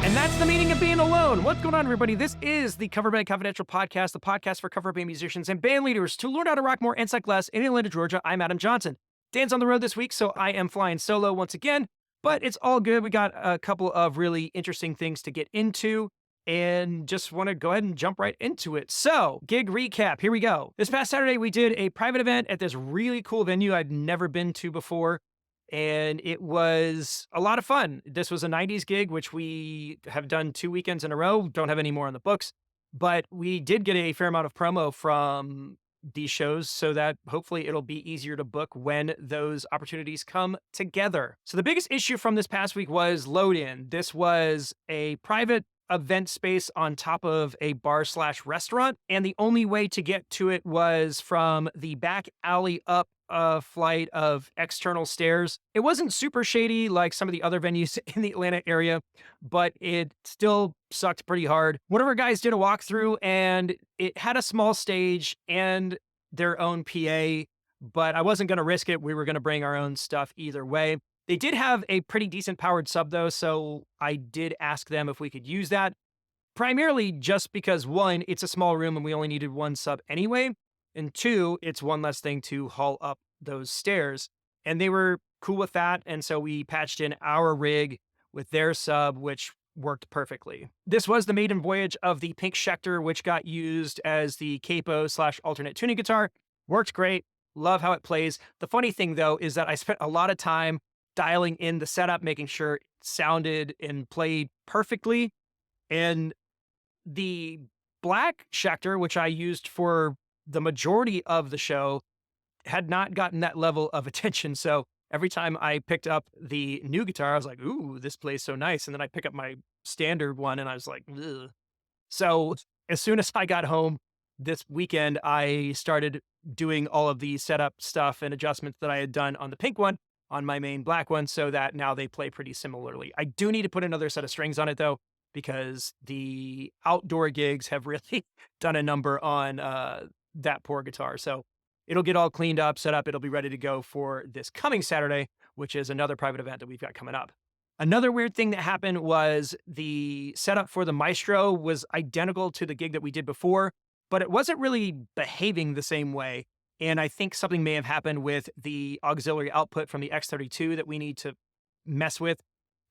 And that's the meaning of being alone. What's going on, everybody? This is the Cover Band Confidential Podcast, the podcast for cover band musicians and band leaders to learn how to rock more and suck less. In Atlanta, Georgia, I'm Adam Johnson. Dan's on the road this week, so I am flying solo once again, but it's all good. We got a couple of really interesting things to get into and just want to go ahead and jump right into it. So, gig recap, here we go. This past Saturday, we did a private event at this really cool venue I'd never been to before, and it was a lot of fun. This was a 90s gig, which we have done 2 weekends in a row, don't have any more on the books, but we did get a fair amount of promo from these shows so that hopefully it'll be easier to book when those opportunities come together. So the biggest issue from this past week was load in. This was a private event space on top of a bar/restaurant, and the only way to get to it was from the back alley up a flight of external stairs. It wasn't super shady like some of the other venues in the Atlanta area, but it still sucked pretty hard. One of our guys did a walkthrough and it had a small stage and their own PA, but I wasn't going to risk it. We were going to bring our own stuff either way. They did have a pretty decent powered sub though, so I did ask them if we could use that. Primarily just because one, it's a small room and we only needed one sub anyway. And two, it's one less thing to haul up those stairs. And they were cool with that. And so we patched in our rig with their sub, which worked perfectly. This was the maiden voyage of the pink Schecter, which got used as the capo/alternate tuning guitar. Worked great. Love how it plays. The funny thing though, is that I spent a lot of time dialing in the setup, making sure it sounded and played perfectly. And the black Schecter, which I used for the majority of the show, had not gotten that level of attention. So every time I picked up the new guitar, I was like, ooh, this plays so nice. And then I pick up my standard one and I was like, ugh. So as soon as I got home this weekend, I started doing all of the setup stuff and adjustments that I had done on the pink one on my main black one so that now they play pretty similarly. I do need to put another set of strings on it though, because the outdoor gigs have really done a number on that poor guitar. So it'll get all cleaned up, set up. It'll be ready to go for this coming Saturday, which is another private event that we've got coming up. Another weird thing that happened was the setup for the Maestro was identical to the gig that we did before, but it wasn't really behaving the same way. And I think something may have happened with the auxiliary output from the X32 that we need to mess with,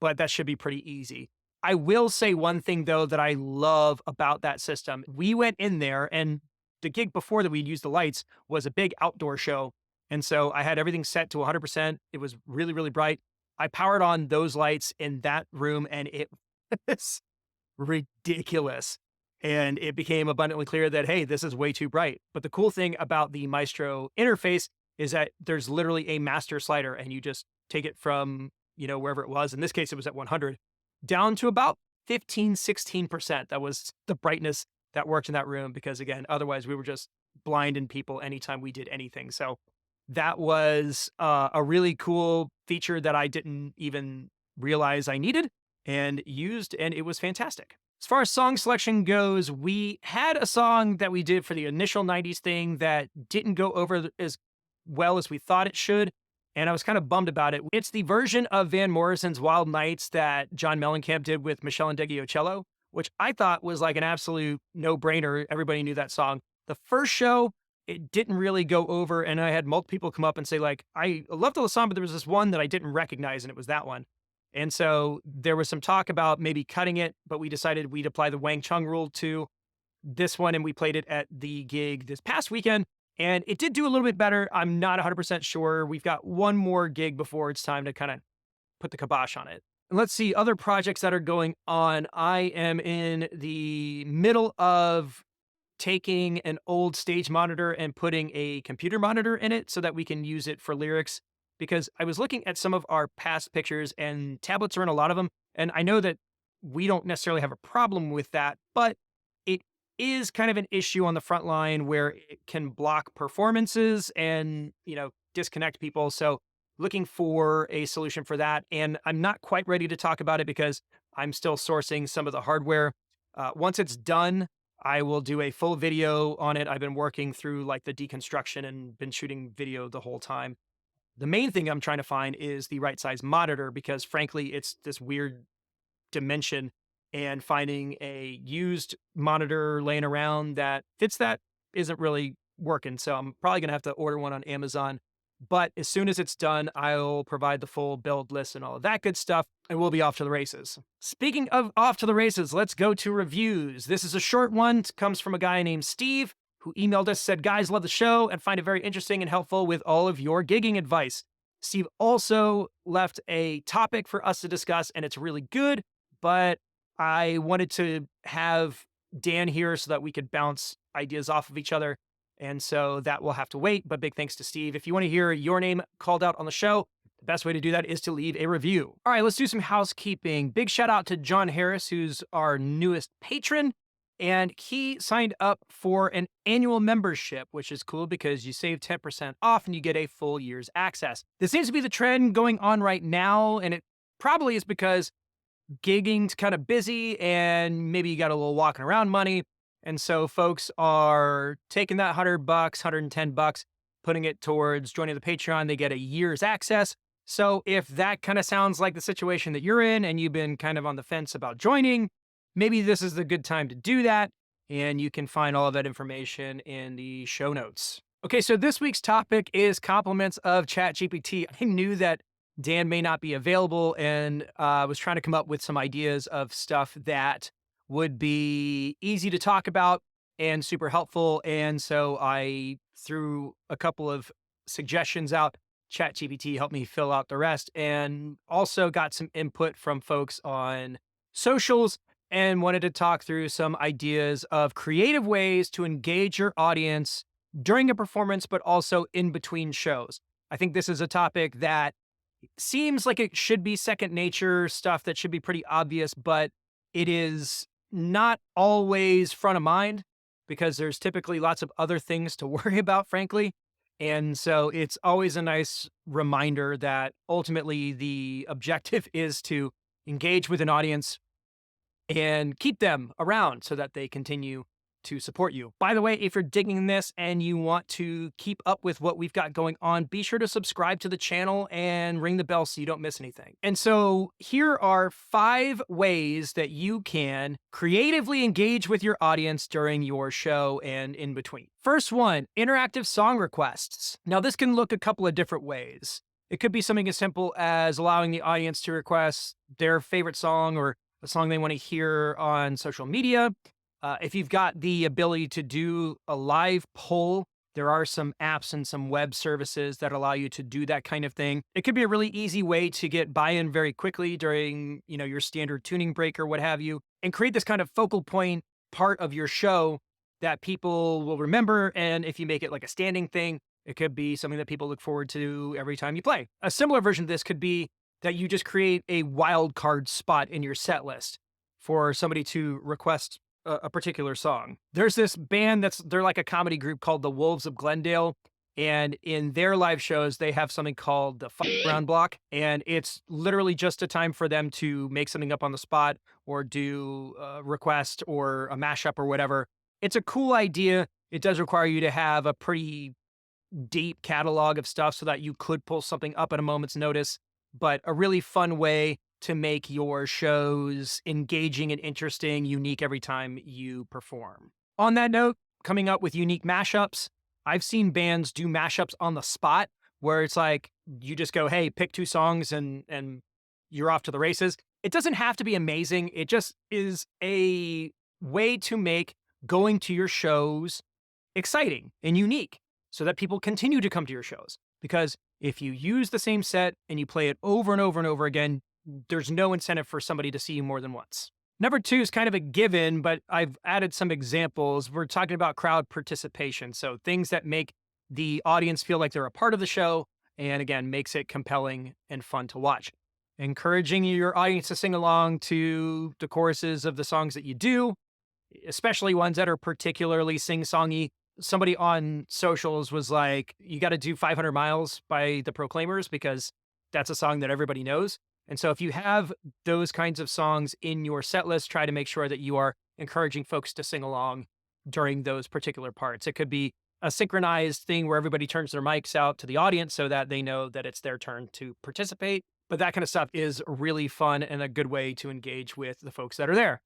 but that should be pretty easy. I will say one thing though that I love about that system. We went in there and the gig before that we'd used the lights was a big outdoor show. And so I had everything set to 100%. It was really, really bright. I powered on those lights in that room and it was ridiculous. And it became abundantly clear that, hey, this is way too bright. But the cool thing about the Maestro interface is that there's literally a master slider and you just take it from, wherever it was. In this case, it was at 100 down to about 15, 16%. That was the brightness that worked in that room because, again, otherwise we were just blinding people anytime we did anything. So that was a really cool feature that I didn't even realize I needed and used, and it was fantastic. As far as song selection goes, we had a song that we did for the initial 90s thing that didn't go over as well as we thought it should, and I was kind of bummed about it. It's the version of Van Morrison's Wild Nights that John Mellencamp did with Michelle Indegliocello, which I thought was like an absolute no-brainer. Everybody knew that song. The first show, it didn't really go over, and I had multiple people come up and say, like, I loved the song, but there was this one that I didn't recognize, and it was that one. And so there was some talk about maybe cutting it, but we decided we'd apply the Wang Chung rule to this one, and we played it at the gig this past weekend, and it did do a little bit better. I'm not 100% sure. We've got one more gig before it's time to kind of put the kibosh on it. And let's see, other projects that are going on. I am in the middle of taking an old stage monitor and putting a computer monitor in it so that we can use it for lyrics. Because I was looking at some of our past pictures and tablets are in a lot of them. And I know that we don't necessarily have a problem with that, but it is kind of an issue on the front line where it can block performances and, disconnect people. So looking for a solution for that. And I'm not quite ready to talk about it because I'm still sourcing some of the hardware. Once it's done, I will do a full video on it. I've been working through like the deconstruction and been shooting video the whole time. The main thing I'm trying to find is the right size monitor because frankly, it's this weird dimension and finding a used monitor laying around that fits that isn't really working. So I'm probably going to have to order one on Amazon. But as soon as it's done, I'll provide the full build list and all of that good stuff, and we'll be off to the races. Speaking of off to the races, let's go to reviews. This is a short one. It comes from a guy named Steve, who emailed us, said, "Guys, love the show and find it very interesting and helpful with all of your gigging advice." Steve also left a topic for us to discuss, and it's really good, but I wanted to have Dan here so that we could bounce ideas off of each other. And so that will have to wait. But big thanks to Steve. If you want to hear your name called out on the show, the best way to do that is to leave a review. All right, let's do some housekeeping. Big shout out to Jon Harris, who's our newest patron. And he signed up for an annual membership, which is cool because you save 10% off and you get a full year's access. This seems to be the trend going on right now. And it probably is because gigging's kind of busy and maybe you got a little walking around money. And so folks are taking that $100, $110, putting it towards joining the Patreon. They get a year's access. So if that kind of sounds like the situation that you're in and you've been kind of on the fence about joining, maybe this is the good time to do that. And you can find all of that information in the show notes. Okay, so this week's topic is compliments of ChatGPT. I knew that Dan may not be available and was trying to come up with some ideas of stuff that would be easy to talk about and super helpful. And so I threw a couple of suggestions out. ChatGPT helped me fill out the rest, and also got some input from folks on socials and wanted to talk through some ideas of creative ways to engage your audience during a performance, but also in between shows. I think this is a topic that seems like it should be second nature, stuff that should be pretty obvious, but it is not always front of mind because there's typically lots of other things to worry about, frankly. And so it's always a nice reminder that ultimately the objective is to engage with an audience and keep them around so that they continue to support you. By the way, if you're digging this and you want to keep up with what we've got going on, be sure to subscribe to the channel and ring the bell so you don't miss anything. And so here are 5 ways that you can creatively engage with your audience during your show and in between. First one, interactive song requests. Now this can look a couple of different ways. It could be something as simple as allowing the audience to request their favorite song or a song they want to hear on social media. If you've got the ability to do a live poll, there are some apps and some web services that allow you to do that kind of thing. It could be a really easy way to get buy-in very quickly during, your standard tuning break or what have you, and create this kind of focal point part of your show that people will remember. And if you make it like a standing thing, it could be something that people look forward to every time you play. A similar version of this could be that you just create a wild card spot in your set list for somebody to request a particular song. There's this band they're like a comedy group called the Wolves of Glendale. And in their live shows, they have something called the Round Block. And it's literally just a time for them to make something up on the spot or do a request or a mashup or whatever. It's a cool idea. It does require you to have a pretty deep catalog of stuff so that you could pull something up at a moment's notice, but a really fun way to make your shows engaging and interesting, unique every time you perform. On that note, coming up with unique mashups. I've seen bands do mashups on the spot where it's like, you just go, hey, pick 2 songs and you're off to the races. It doesn't have to be amazing. It just is a way to make going to your shows exciting and unique so that people continue to come to your shows. Because if you use the same set and you play it over and over and over again, there's no incentive for somebody to see you more than once. Number 2 is kind of a given, but I've added some examples. We're talking about crowd participation. So things that make the audience feel like they're a part of the show and, again, makes it compelling and fun to watch. Encouraging your audience to sing along to the choruses of the songs that you do, especially ones that are particularly sing-songy. Somebody on socials was like, you got to do 500 Miles by the Proclaimers because that's a song that everybody knows. And so if you have those kinds of songs in your set list, try to make sure that you are encouraging folks to sing along during those particular parts. It could be a synchronized thing where everybody turns their mics out to the audience so that they know that it's their turn to participate. But that kind of stuff is really fun and a good way to engage with the folks that are there.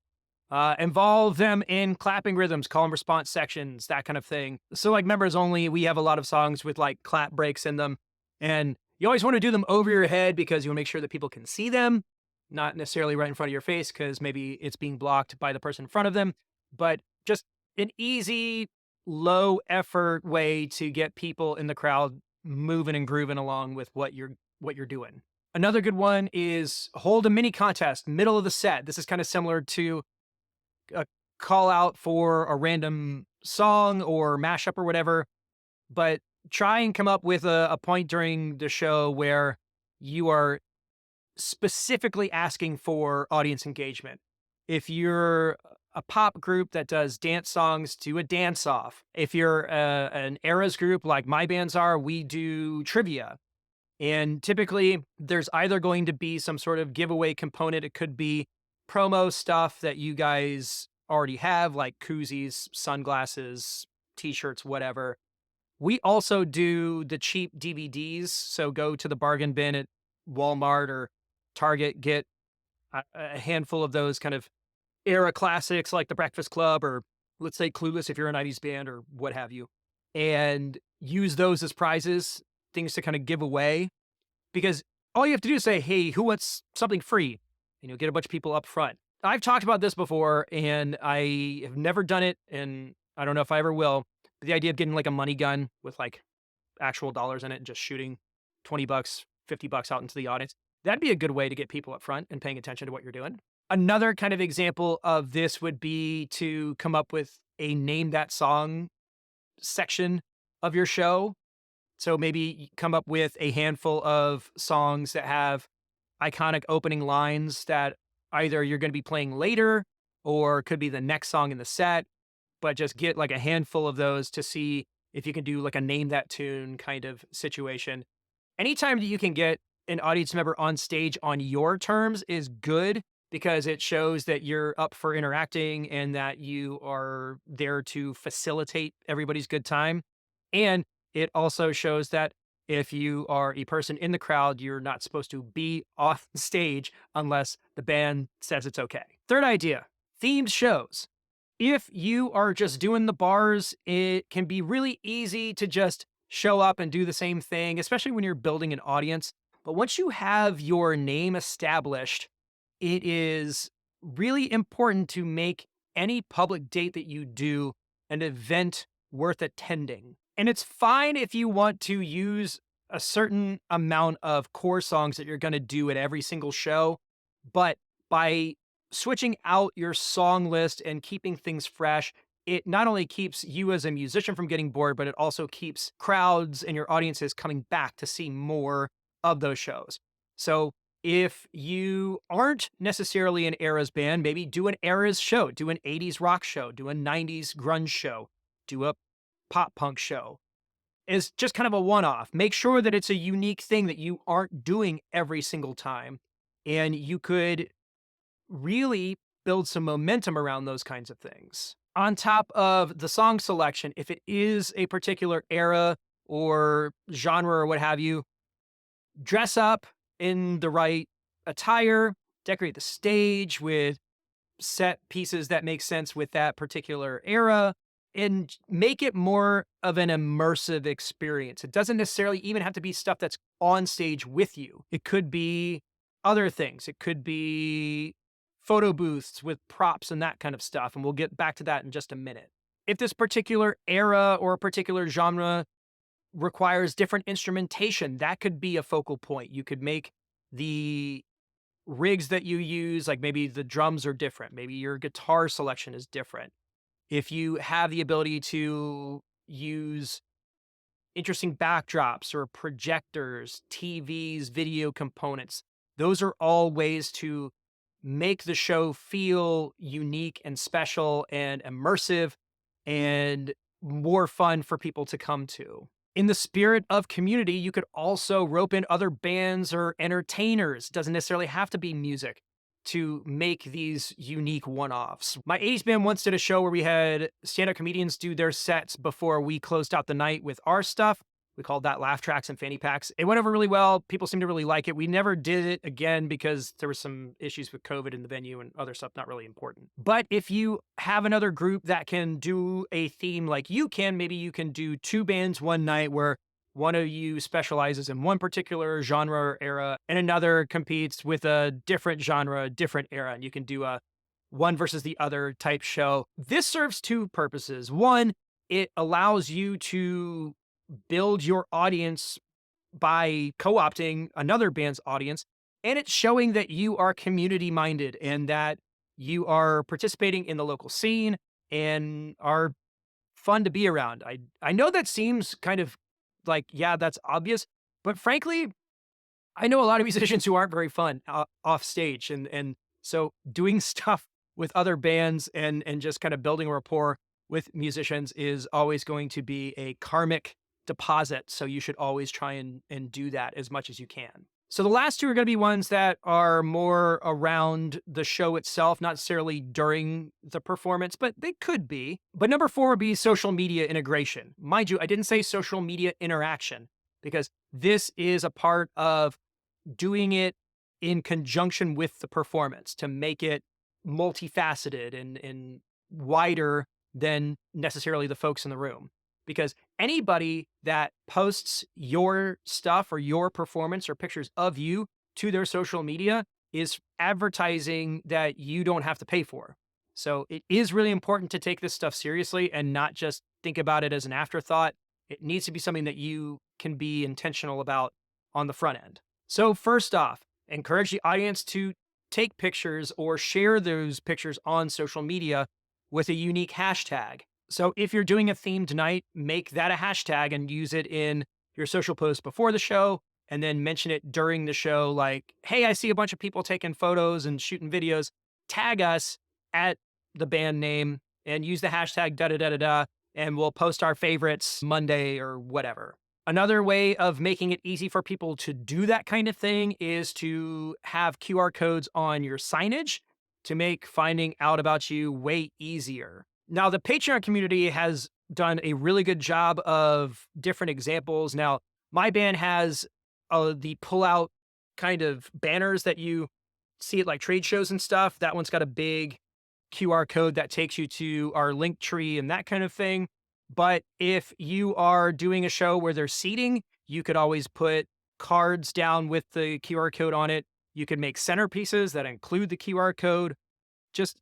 Involve them in clapping rhythms, call and response sections, that kind of thing. So, like members only, we have a lot of songs with like clap breaks in them. And you always want to do them over your head because you want to make sure that people can see them, not necessarily right in front of your face because maybe it's being blocked by the person in front of them, but just an easy, low effort way to get people in the crowd moving and grooving along with what you're doing. Another good one is hold a mini contest middle of the set. This is kind of similar to a call out for a random song or mashup or whatever, but try and come up with a point during the show where you are specifically asking for audience engagement. If you're a pop group that does dance songs, do a dance off. If you're an eras group like my bands are, we do trivia. And typically, there's either going to be some sort of giveaway component. It could be promo stuff that you guys already have, like koozies, sunglasses, t-shirts, whatever. We also do the cheap DVDs. So go to the bargain bin at Walmart or Target, get a handful of those kind of era classics like The Breakfast Club or let's say Clueless if you're a 90s band or what have you, and use those as prizes, things to kind of give away. Because all you have to do is say, hey, who wants something free? And you'll get a bunch of people up front. I've talked about this before and I have never done it. And I don't know if I ever will. But the idea of getting like a money gun with like actual dollars in it and just shooting 20 bucks, 50 bucks out into the audience. That'd be a good way to get people up front and paying attention to what you're doing. Another kind of example of this would be to come up with a name that song section of your show. So maybe come up with a handful of songs that have iconic opening lines that either you're going to be playing later or could be the next song in the set, but just get like a handful of those to see if you can do like a name that tune kind of situation. Anytime that you can get an audience member on stage on your terms is good because it shows that you're up for interacting and that you are there to facilitate everybody's good time. And it also shows that if you are a person in the crowd, you're not supposed to be off stage unless the band says it's okay. Third idea, themed shows. If you are just doing the bars, it can be really easy to just show up and do the same thing, especially when you're building an audience. But once you have your name established, it is really important to make any public date that you do an event worth attending. And it's fine if you want to use a certain amount of core songs that you're going to do at every single show. But by switching out your song list and keeping things fresh, it not only keeps you as a musician from getting bored, but it also keeps crowds and your audiences coming back to see more of those shows. So if you aren't necessarily an eras band, maybe do an eras show, do an 80s rock show, do a 90s grunge show, do a pop punk show. Is just kind of a one-off. Make sure that it's a unique thing that you aren't doing every single time. And you could really build some momentum around those kinds of things. On top of the song selection, if it is a particular era or genre or what have you, dress up in the right attire, decorate the stage with set pieces that make sense with that particular era, and make it more of an immersive experience. It doesn't necessarily even have to be stuff that's on stage with you. It could be other things. It could be photo booths with props and that kind of stuff. And we'll get back to that in just a minute. If this particular era or a particular genre requires different instrumentation, that could be a focal point. You could make the rigs that you use, like maybe the drums are different. Maybe your guitar selection is different. If you have the ability to use interesting backdrops or projectors, TVs, video components, those are all ways to make the show feel unique and special and immersive and more fun for people to come to. In the spirit of community, you could also rope in other bands or entertainers. It doesn't necessarily have to be music to make these unique one-offs. My 80s band once did a show where we had stand-up comedians do their sets before we closed out the night with our stuff. We called that laugh tracks and fanny packs. It went over really well. People seemed to really like it. We never did it again because there were some issues with COVID in the venue and other stuff not really important. But if you have another group that can do a theme like you can, maybe you can do two bands one night where one of you specializes in one particular genre or era and another competes with a different genre, different era. And you can do a one versus the other type show. This serves two purposes. One, it allows you to build your audience by co-opting another band's audience, and it's showing that you are community minded and that you are participating in the local scene and are fun to be around. I know that seems kind of like, yeah, that's obvious, but frankly, I know a lot of musicians who aren't very fun off stage, and so doing stuff with other bands and just kind of building a rapport with musicians is always going to be a karmic deposit. So you should always try and do that as much as you can. So the last two are going to be ones that are more around the show itself, not necessarily during the performance, but they could be. But number four would be social media integration. Mind you, I didn't say social media interaction because this is a part of doing it in conjunction with the performance to make it multifaceted and wider than necessarily the folks in the room. Because anybody that posts your stuff or your performance or pictures of you to their social media is advertising that you don't have to pay for. So it is really important to take this stuff seriously and not just think about it as an afterthought. It needs to be something that you can be intentional about on the front end. So first off, encourage the audience to take pictures or share those pictures on social media with a unique hashtag. So if you're doing a themed night, make that a hashtag and use it in your social post before the show, and then mention it during the show. Like, hey, I see a bunch of people taking photos and shooting videos. Tag us at the band name and use the hashtag da-da-da-da-da, and we'll post our favorites Monday or whatever. Another way of making it easy for people to do that kind of thing is to have QR codes on your signage to make finding out about you way easier. Now, the Patreon community has done a really good job of different examples. Now, my band has the pull-out kind of banners that you see at like trade shows and stuff. That one's got a big QR code that takes you to our link tree and that kind of thing. But if you are doing a show where there's seating, you could always put cards down with the QR code on it. You can make centerpieces that include the QR code. Just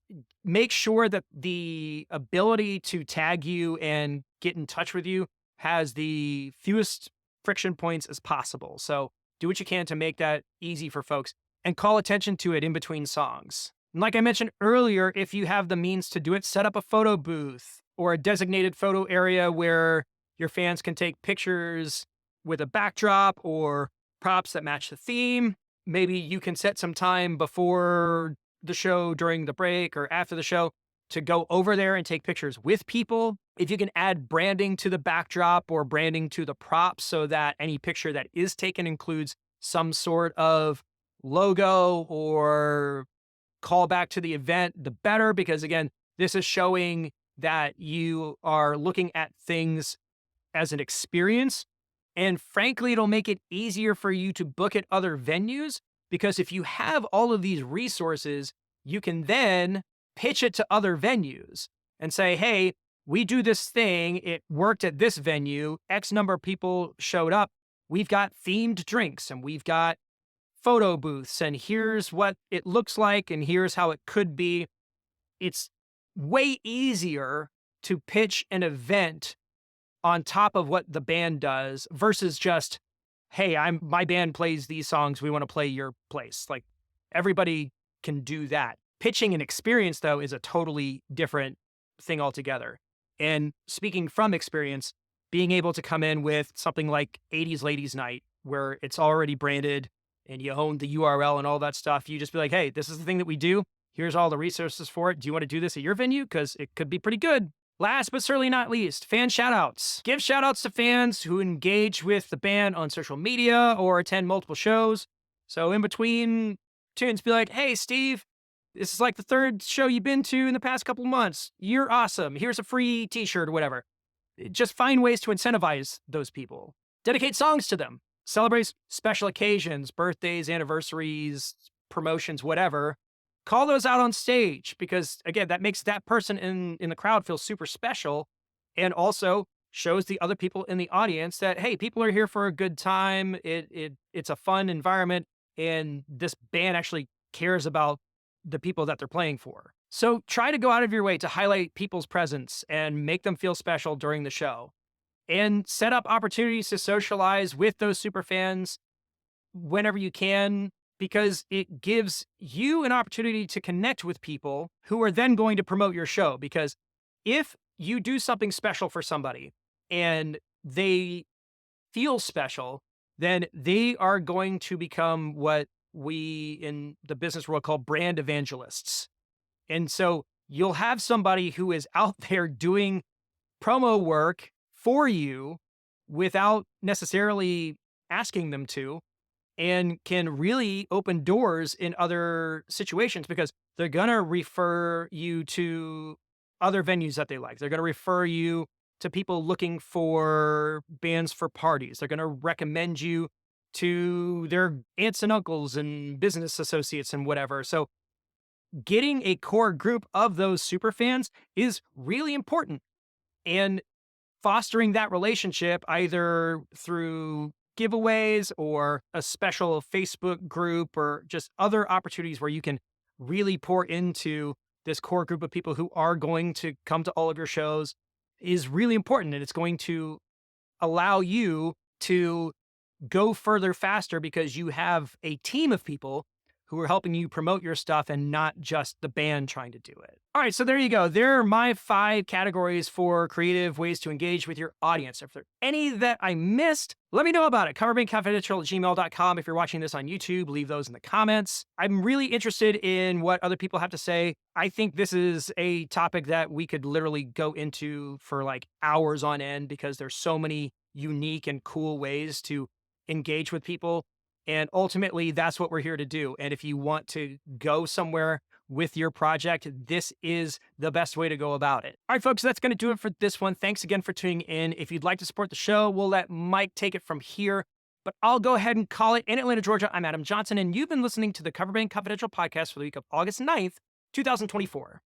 make sure that the ability to tag you and get in touch with you has the fewest friction points as possible. So do what you can to make that easy for folks and call attention to it in between songs. And like I mentioned earlier, if you have the means to do it, set up a photo booth or a designated photo area where your fans can take pictures with a backdrop or props that match the theme. Maybe you can set some time before the show, during the break, or after the show to go over there and take pictures with people. If you can add branding to the backdrop or branding to the props so that any picture that is taken includes some sort of logo or callback to the event, the better, because again, this is showing that you are looking at things as an experience. And frankly, it'll make it easier for you to book at other venues, because if you have all of these resources, you can then pitch it to other venues and say, hey, we do this thing. It worked at this venue. X number of people showed up. We've got themed drinks and we've got photo booths, and here's what it looks like and here's how it could be. It's way easier to pitch an event on top of what the band does versus just, hey, my band plays these songs, we want to play your place. Like, everybody can do that. Pitching an experience, though, is a totally different thing altogether. And speaking from experience, being able to come in with something like 80s Ladies Night, where it's already branded and you own the URL and all that stuff, you just be like, hey, this is the thing that we do. Here's all the resources for it. Do you want to do this at your venue? Because it could be pretty good. Last but certainly not least, fan shoutouts. Give shoutouts to fans who engage with the band on social media or attend multiple shows. So in between tunes, be like, hey, Steve, this is like the third show you've been to in the past couple of months. You're awesome. Here's a free t-shirt or whatever. Just find ways to incentivize those people. Dedicate songs to them. Celebrate special occasions, birthdays, anniversaries, promotions, whatever. Call those out on stage because, again, that makes that person in the crowd feel super special, and also shows the other people in the audience that, hey, people are here for a good time. It's a fun environment, and this band actually cares about the people that they're playing for. So try to go out of your way to highlight people's presence and make them feel special during the show, and set up opportunities to socialize with those super fans whenever you can, because it gives you an opportunity to connect with people who are then going to promote your show. Because if you do something special for somebody and they feel special, then they are going to become what we in the business world call brand evangelists. And so you'll have somebody who is out there doing promo work for you without necessarily asking them to, and can really open doors in other situations because they're going to refer you to other venues that they like. They're going to refer you to people looking for bands for parties. They're going to recommend you to their aunts and uncles and business associates and whatever. So getting a core group of those super fans is really important. And fostering that relationship either through giveaways or a special Facebook group or just other opportunities where you can really pour into this core group of people who are going to come to all of your shows is really important. And it's going to allow you to go further faster because you have a team of people who are helping you promote your stuff and not just the band trying to do it. All right, so there you go. There are my 5 categories for creative ways to engage with your audience. If there are any that I missed, let me know about it. coverbandconfidential@gmail.com. If you're watching this on YouTube, leave those in the comments. I'm really interested in what other people have to say. I think this is a topic that we could literally go into for like hours on end because there's so many unique and cool ways to engage with people. And ultimately, that's what we're here to do. And if you want to go somewhere with your project, this is the best way to go about it. All right, folks, that's going to do it for this one. Thanks again for tuning in. If you'd like to support the show, we'll let Mike take it from here. But I'll go ahead and call it. In Atlanta, Georgia, I'm Adam Johnson, and you've been listening to the Cover Band Confidential podcast for the week of August 9th, 2024.